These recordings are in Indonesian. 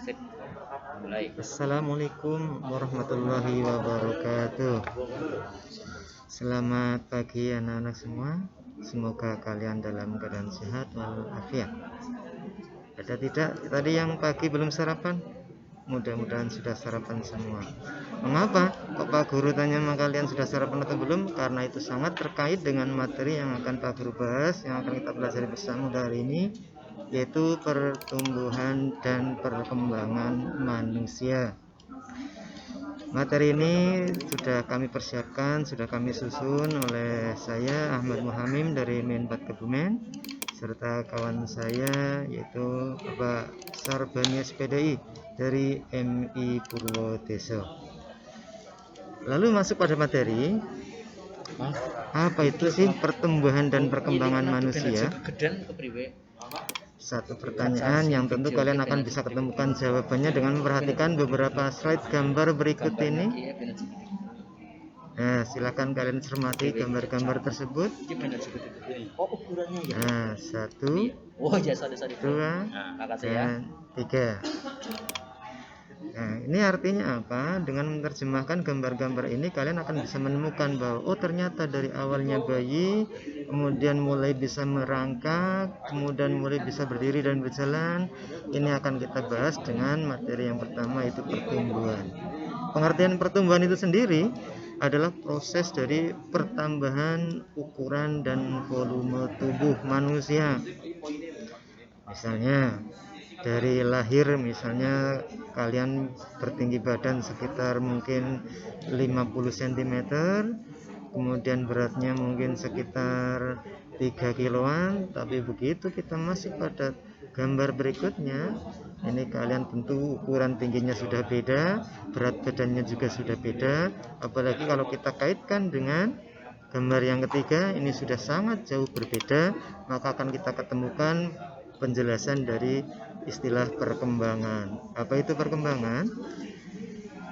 Sip. Mulai. Assalamualaikum warahmatullahi wabarakatuh. Selamat pagi anak-anak semua. Semoga kalian dalam keadaan sehat walafiat. Ada tidak tadi yang pagi belum sarapan? Mudah-mudahan sudah sarapan semua. Mengapa kok Pak Guru tanya sama kalian sudah sarapan atau belum? Karena itu sangat terkait dengan materi yang akan Pak Guru bahas, yang akan kita pelajari bersama hari ini, yaitu pertumbuhan dan perkembangan manusia. Materi ini sudah kami persiapkan, sudah kami susun oleh saya Ahmad Muhamim dari Menpat Kebumen, serta kawan saya yaitu Bapak Sarbani SPDI dari MI Purwodeso. Lalu masuk pada materi. Apa itu sih pertumbuhan dan perkembangan manusia? Satu pertanyaan yang tentu kalian akan bisa ketemukan jawabannya dengan memperhatikan beberapa slide gambar berikut ini. Nah, silakan kalian cermati gambar-gambar tersebut. Nah, 1, 2, dan 3. Nah, ini artinya apa? Dengan menerjemahkan gambar-gambar ini kalian akan bisa menemukan bahwa oh ternyata dari awalnya bayi, kemudian mulai bisa merangkak, kemudian mulai bisa berdiri dan berjalan. Ini akan kita bahas dengan materi yang pertama, yaitu pertumbuhan. Pengertian pertumbuhan itu sendiri adalah proses dari pertambahan ukuran dan volume tubuh manusia. Misalnya dari lahir, misalnya kalian bertinggi badan sekitar mungkin 50 cm, kemudian beratnya mungkin sekitar 3 kiloan, tapi begitu kita masuk pada gambar berikutnya, ini kalian tentu ukuran tingginya sudah beda, berat badannya juga sudah beda, apalagi kalau kita kaitkan dengan gambar yang ketiga, ini sudah sangat jauh berbeda, maka akan kita ketemukan penjelasan dari istilah perkembangan. Apa itu perkembangan?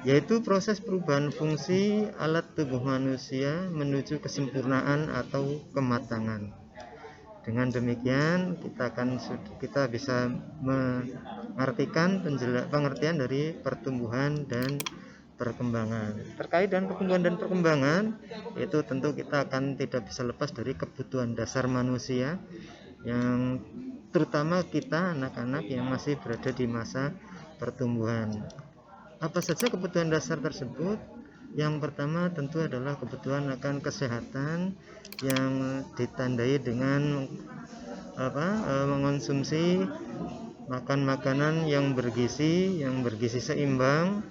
Yaitu proses perubahan fungsi alat tubuh manusia menuju kesempurnaan atau kematangan. Dengan demikian kita bisa mengartikan pengertian dari pertumbuhan dan perkembangan. Terkait dengan pertumbuhan dan perkembangan, itu tentu kita akan tidak bisa lepas dari kebutuhan dasar manusia, yang terutama kita anak-anak yang masih berada di masa pertumbuhan. Apa saja kebutuhan dasar tersebut? Yang pertama tentu adalah kebutuhan akan kesehatan yang ditandai dengan mengonsumsi makan makanan yang bergizi seimbang.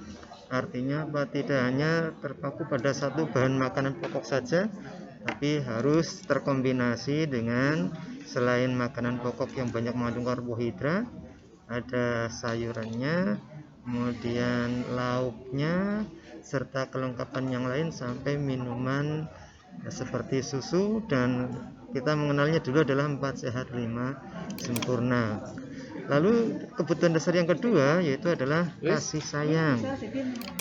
Artinya apa? Tidak hanya terpaku pada satu bahan makanan pokok saja, tapi harus terkombinasi dengan selain makanan pokok yang banyak mengandung karbohidrat, ada sayurannya, kemudian lauknya, serta kelengkapan yang lain sampai minuman seperti susu, dan kita mengenalnya dulu adalah 4 sehat 5 sempurna. Lalu kebutuhan dasar yang kedua yaitu adalah kasih sayang.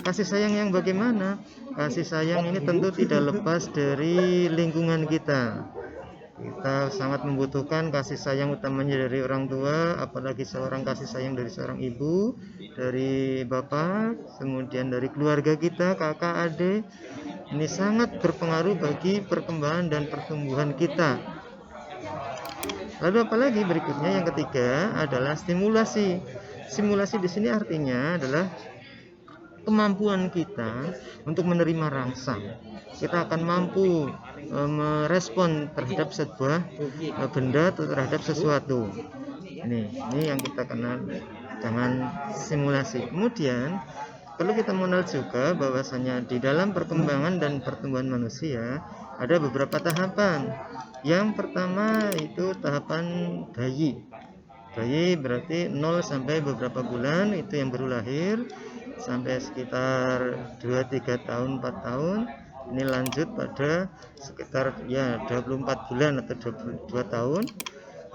Kasih sayang yang bagaimana? Kasih sayang ini tentu tidak lepas dari lingkungan kita. Kita sangat membutuhkan kasih sayang utamanya dari orang tua, apalagi seorang kasih sayang dari seorang ibu, dari bapak, kemudian dari keluarga kita, kakak, adik. Ini sangat berpengaruh bagi perkembangan dan pertumbuhan kita. Lalu apalagi berikutnya yang ketiga adalah stimulasi. Stimulasi di sini artinya adalah kemampuan kita untuk menerima rangsang. Kita akan mampu merespon terhadap sebuah benda atau terhadap sesuatu. Ini yang kita kenal dengan stimulasi. Kemudian perlu kita mengenal juga bahwasanya di dalam perkembangan dan pertumbuhan manusia ada beberapa tahapan. Yang pertama itu tahapan bayi. Bayi berarti 0 sampai beberapa bulan, itu yang baru lahir, sampai sekitar 2-3 tahun, 4 tahun. Ini lanjut pada sekitar 24 bulan atau 22 tahun.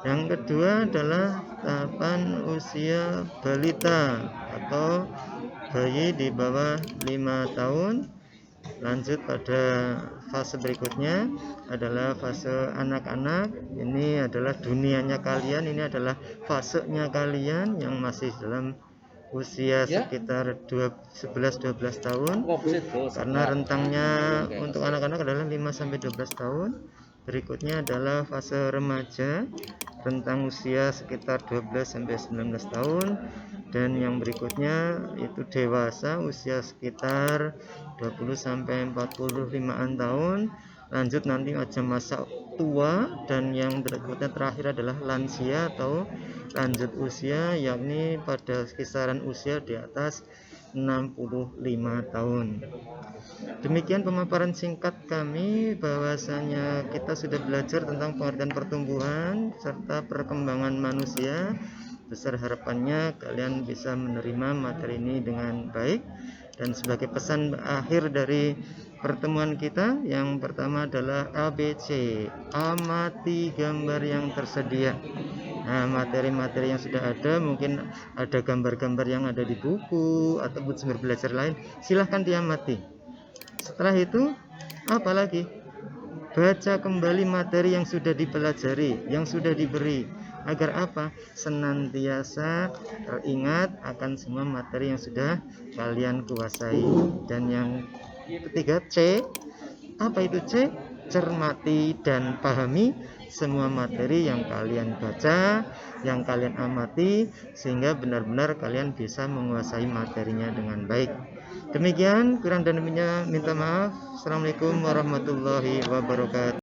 Yang kedua adalah tahapan usia balita atau bayi di bawah 5 tahun. Lanjut pada fase berikutnya adalah fase anak-anak. Ini adalah dunianya kalian, ini adalah fasenya kalian yang masih dalam usia sekitar 11-12 tahun, karena rentangnya untuk anak-anak adalah 5-12 tahun. Berikutnya adalah fase remaja, rentang usia sekitar 12-19 tahun, dan yang berikutnya itu dewasa, usia sekitar 20-45 tahun. Lanjut nanti ada masa tua, dan yang berikutnya terakhir adalah lansia atau lanjut usia, yakni pada kisaran usia di atas 65 tahun. Demikian pemaparan singkat kami, bahwasanya kita sudah belajar tentang pengertian pertumbuhan serta perkembangan manusia. Besar harapannya kalian bisa menerima materi ini dengan baik. Dan sebagai pesan akhir dari pertemuan kita, yang pertama adalah ABC, amati gambar yang tersedia. Nah, materi-materi yang sudah ada, mungkin ada gambar-gambar yang ada di buku ataupun sumber belajar lain, silahkan diamati. Setelah itu, apalagi baca kembali materi yang sudah dipelajari, yang sudah diberi, agar apa? Senantiasa teringat akan semua materi yang sudah kalian kuasai. Dan yang ketiga, C. Apa itu C? Cermati dan pahami semua materi yang kalian baca, yang kalian amati, sehingga benar-benar kalian bisa menguasai materinya dengan baik. Demikian, kurang dan lebihnya minta maaf. Assalamualaikum warahmatullahi wabarakatuh.